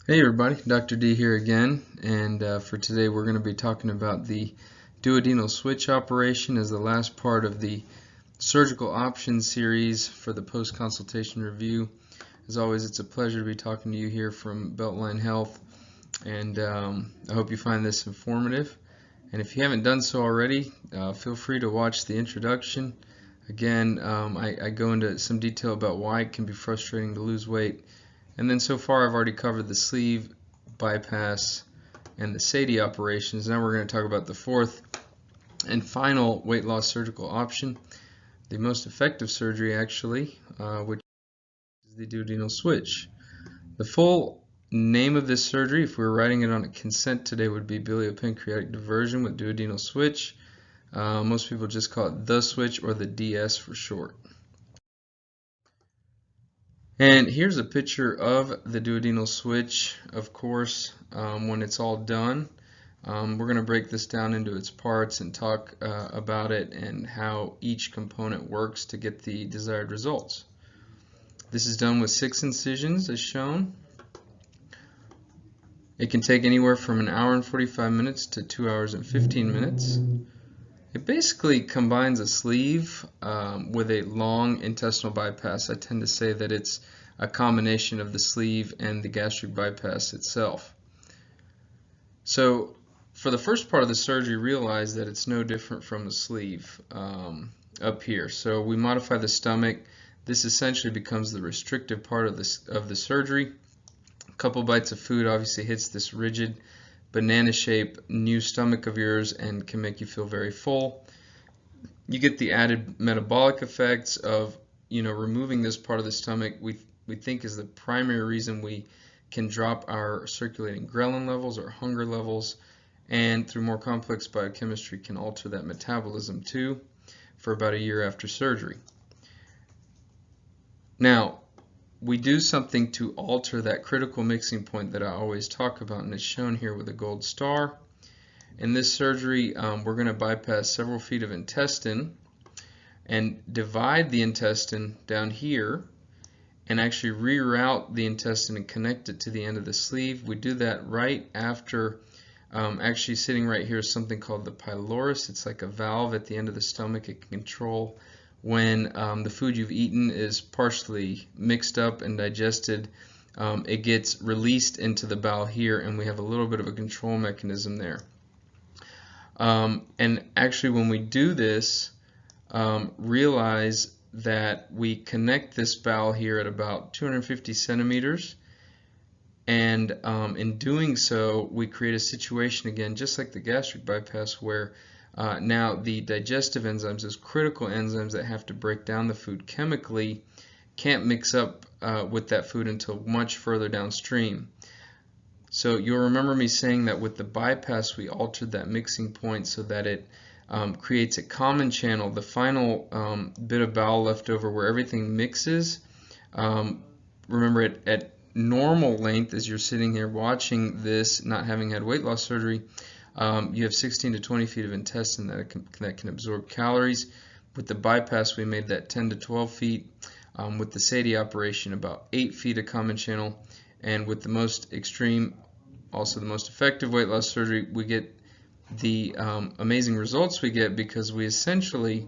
Hey everybody, Dr. D here again, and for today we're going to be talking about the duodenal switch operation as the last part of the surgical options series for the post-consultation review. As always, it's a pleasure to be talking to you here from Beltline Health, and I hope you find this informative. And if you haven't done so already, feel free to watch the introduction. Again, I go into some detail about why it can be frustrating to lose weight. And then so far I've already covered the sleeve bypass and the SADI operations. Now we're going to talk about the fourth and final weight loss surgical option, the most effective surgery actually, which is the duodenal switch. The full name of this surgery, if we were writing it on a consent today, would be biliopancreatic diversion with duodenal switch. Most people just call it the switch or the DS for short. And here's a picture of the duodenal switch, of course, when it's all done. We're going to break this down into its parts and talk about it and how each component works to get the desired results. This is done with 6 incisions as shown. It can take anywhere from 1 hour and 45 minutes to 2 hours and 15 minutes. It basically combines a sleeve with a long intestinal bypass. I tend to say that it's a combination of the sleeve and the gastric bypass itself. So for the first part of the surgery, realize that it's no different from the sleeve up here. So we modify the stomach. This essentially becomes the restrictive part of the surgery. A couple bites of food obviously hits this rigid banana-shaped new stomach of yours and can make you feel very full. You get the added metabolic effects of, removing this part of the stomach. We think is the primary reason we can drop our circulating ghrelin levels or hunger levels, and through more complex biochemistry can alter that metabolism too for about a year after surgery. Now, we do something to alter that critical mixing point that I always talk about, and it's shown here with a gold star. In this surgery, we're going to bypass several feet of intestine and divide the intestine down here and actually reroute the intestine and connect it to the end of the sleeve. We do that right after actually sitting right here is something called the pylorus. It's like a valve at the end of the stomach. It can control when the food you've eaten is partially mixed up and digested. It gets released into the bowel here, and we have a little bit of a control mechanism there. And actually when we do this, realize that we connect this bowel here at about 250 centimeters, and in doing so we create a situation again just like the gastric bypass where now the digestive enzymes, those critical enzymes that have to break down the food chemically, can't mix up with that food until much further downstream. So you'll remember me saying that with the bypass we altered that mixing point so that it creates a common channel, the final bit of bowel left over where everything mixes. Remember at normal length, as you're sitting here watching this, not having had weight loss surgery, you have 16 to 20 feet of intestine that can absorb calories. With the bypass we made that 10 to 12 feet. With the SADI operation about 8 feet of common channel. And with the most extreme, also the most effective weight loss surgery, we get the amazing results we get because we essentially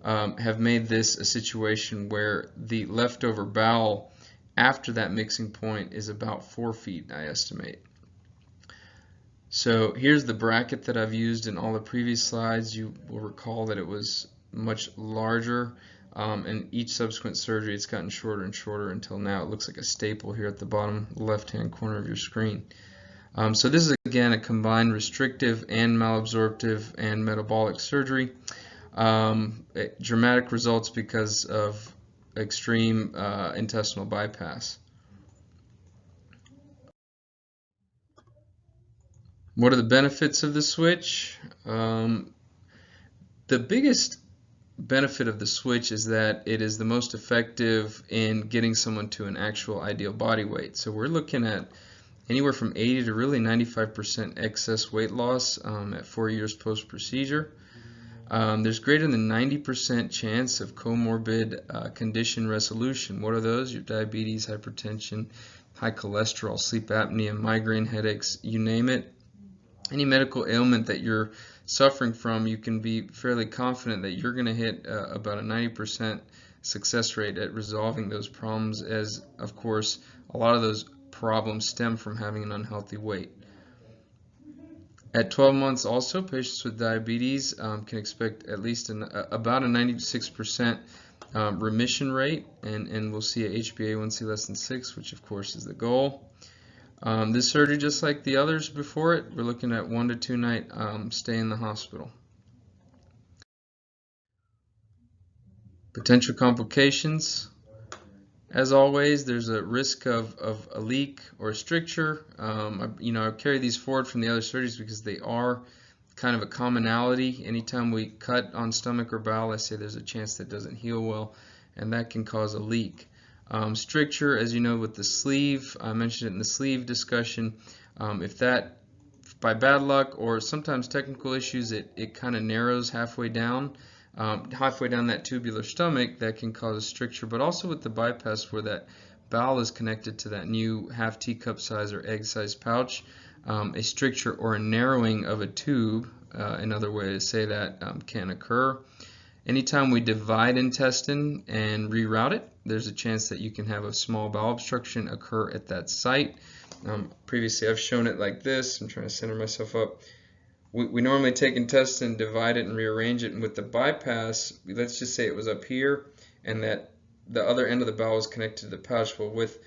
have made this a situation where the leftover bowel after that mixing point is about 4 feet, I estimate. So here's the bracket that I've used in all the previous slides. You will recall that it was much larger, and each subsequent surgery it's gotten shorter and shorter until now it looks like a staple here at the bottom left-hand corner of your screen. So this is again a combined restrictive and malabsorptive and metabolic surgery. Dramatic results because of extreme intestinal bypass. What are the benefits of the switch? The biggest benefit of the switch is that it is the most effective in getting someone to an actual ideal body weight. So we're looking at anywhere from 80 to really 95% excess weight loss at 4 years post-procedure. There's greater than 90% chance of comorbid condition resolution. What are those? Your diabetes, hypertension, high cholesterol, sleep apnea, migraine headaches, you name it. Any medical ailment that you're suffering from, you can be fairly confident that you're going to hit about a 90% success rate at resolving those problems, as of course a lot of those problems stem from having an unhealthy weight. At 12 months also, patients with diabetes can expect at least about a 96% remission rate, and we'll see a HbA1c less than 6, which of course is the goal. This surgery, just like the others before it, we're looking at 1 to 2 night stay in the hospital. Potential complications. As always, there's a risk of a leak or a stricture. I carry these forward from the other surgeries because they are kind of a commonality. Anytime we cut on stomach or bowel, I say there's a chance that doesn't heal well, and that can cause a leak. Stricture, as you know, with the sleeve, I mentioned it in the sleeve discussion. If that, by bad luck or sometimes technical issues, it kind of narrows halfway down that tubular stomach, that can cause a stricture. But also with the bypass, where that bowel is connected to that new half teacup size or egg size pouch, a stricture or a narrowing of a tube, another way to say that, can occur. Anytime we divide intestine and reroute it, there's a chance that you can have a small bowel obstruction occur at that site. Previously I've shown it like this. I'm trying to center myself up. We normally take intestine, divide it, and rearrange it, and with the bypass, let's just say it was up here and that the other end of the bowel is connected to the pouch. Well, with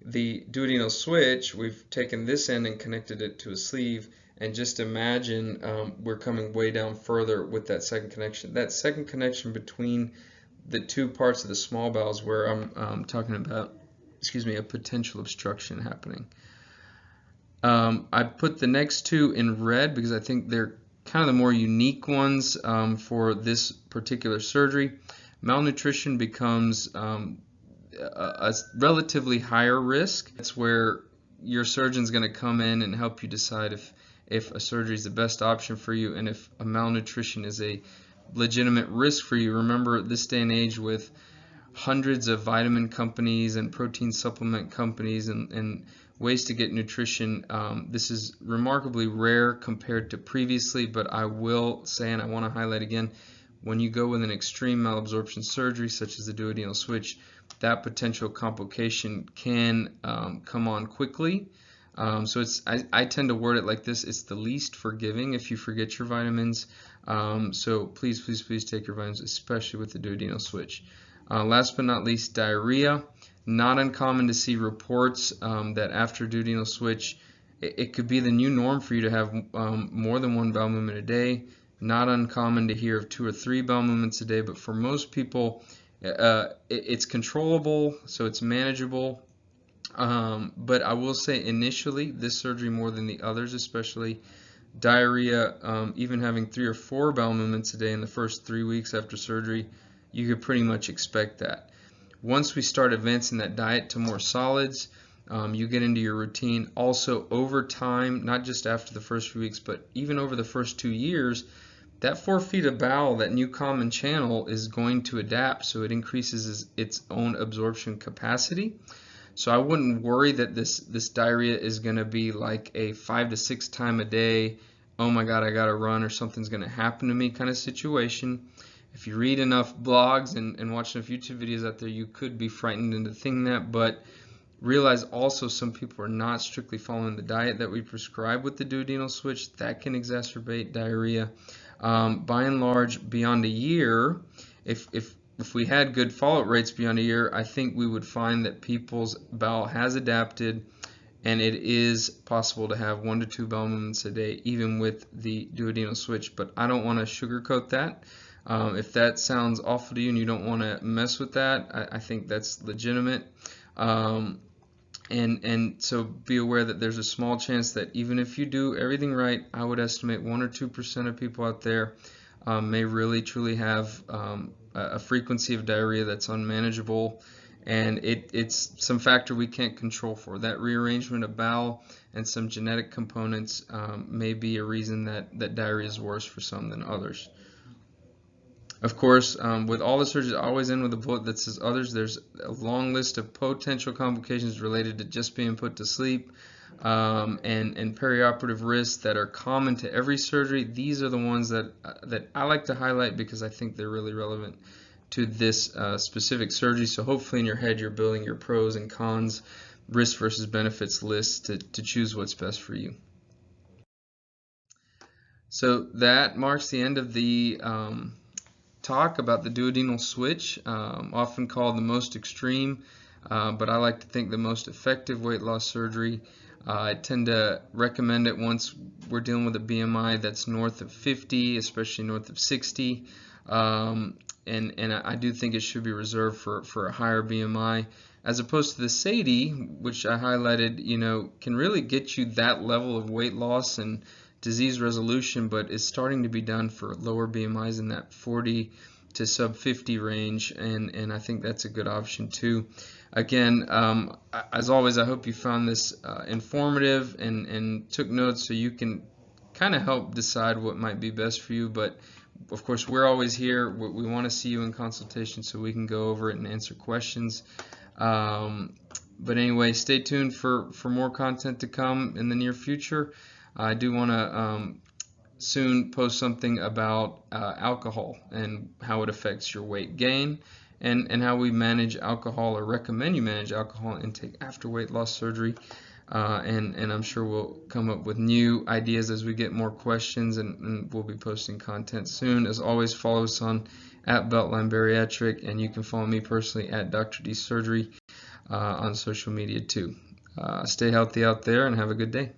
the duodenal switch, we've taken this end and connected it to a sleeve, and just imagine we're coming way down further with that second connection. That second connection between the two parts of the small bowel is where I'm talking about, a potential obstruction happening. I put the next two in red because I think they're kind of the more unique ones for this particular surgery. Malnutrition becomes a relatively higher risk. That's where your surgeon's going to come in and help you decide if a surgery is the best option for you, and if a malnutrition is a legitimate risk for you. Remember, this day and age, with hundreds of vitamin companies and protein supplement companies and ways to get nutrition, this is remarkably rare compared to previously. But I will say, and I want to highlight again, when you go with an extreme malabsorption surgery such as the duodenal switch, that potential complication can come on quickly. So I tend to word it like this: it's the least forgiving if you forget your vitamins. So please take your vitamins, especially with the duodenal switch. Last but not least, diarrhea. Not uncommon to see reports that after duodenal switch, it could be the new norm for you to have more than one bowel movement a day. Not uncommon to hear of 2 or 3 bowel movements a day, but for most people, it's controllable, so it's manageable. But I will say, initially, this surgery more than the others, especially diarrhea, even having 3 or 4 bowel movements a day in the first 3 weeks after surgery, you could pretty much expect that. Once we start advancing that diet to more solids, you get into your routine. Also, over time, not just after the first few weeks, but even over the first 2 years, that 4 feet of bowel, that new common channel, is going to adapt, so it increases its own absorption capacity. So I wouldn't worry that this diarrhea is going to be like a 5 to 6 time a day, oh my God, I got to run or something's going to happen to me kind of situation. If you read enough blogs and watch enough YouTube videos out there, you could be frightened into thinking that, but realize also some people are not strictly following the diet that we prescribe with the duodenal switch. That can exacerbate diarrhea. By and large, beyond a year, if we had good follow-up rates beyond a year, I think we would find that people's bowel has adapted, and it is possible to have 1 to 2 bowel movements a day, even with the duodenal switch. But I don't want to sugarcoat that. If that sounds awful to you and you don't want to mess with that, I think that's legitimate. And so be aware that there's a small chance that even if you do everything right, I would estimate 1 or 2% of people out there may really truly have a frequency of diarrhea that's unmanageable, and it's some factor we can't control for. That rearrangement of bowel and some genetic components may be a reason that diarrhea is worse for some than others. Of course, with all the surgeries, I always end with a bullet that says others. There's a long list of potential complications related to just being put to sleep, and perioperative risks that are common to every surgery. These are the ones that I like to highlight because I think they're really relevant to this specific surgery. So hopefully in your head you're building your pros and cons, risk versus benefits list to choose what's best for you. So that marks the end of the talk about the duodenal switch, often called the most extreme, but I like to think the most effective weight loss surgery. I tend to recommend it once we're dealing with a BMI that's north of 50, especially north of 60. And I do think it should be reserved for a higher BMI, as opposed to the SADI, which I highlighted, can really get you that level of weight loss and disease resolution, but is starting to be done for lower BMIs in that 40 to sub 50 range, and I think that's a good option too. Again, as always, I hope you found this informative and took notes so you can kind of help decide what might be best for you. But of course, we're always here. We want to see you in consultation so we can go over it and answer questions. But anyway, stay tuned for more content to come in the near future. I do want to soon post something about alcohol and how it affects your weight gain, and how we manage alcohol, or recommend you manage alcohol intake after weight loss surgery. And I'm sure we'll come up with new ideas as we get more questions, and we'll be posting content soon. As always, follow us on @Beltline Bariatric, and you can follow me personally at Dr. D Surgery on social media too. Stay healthy out there and have a good day.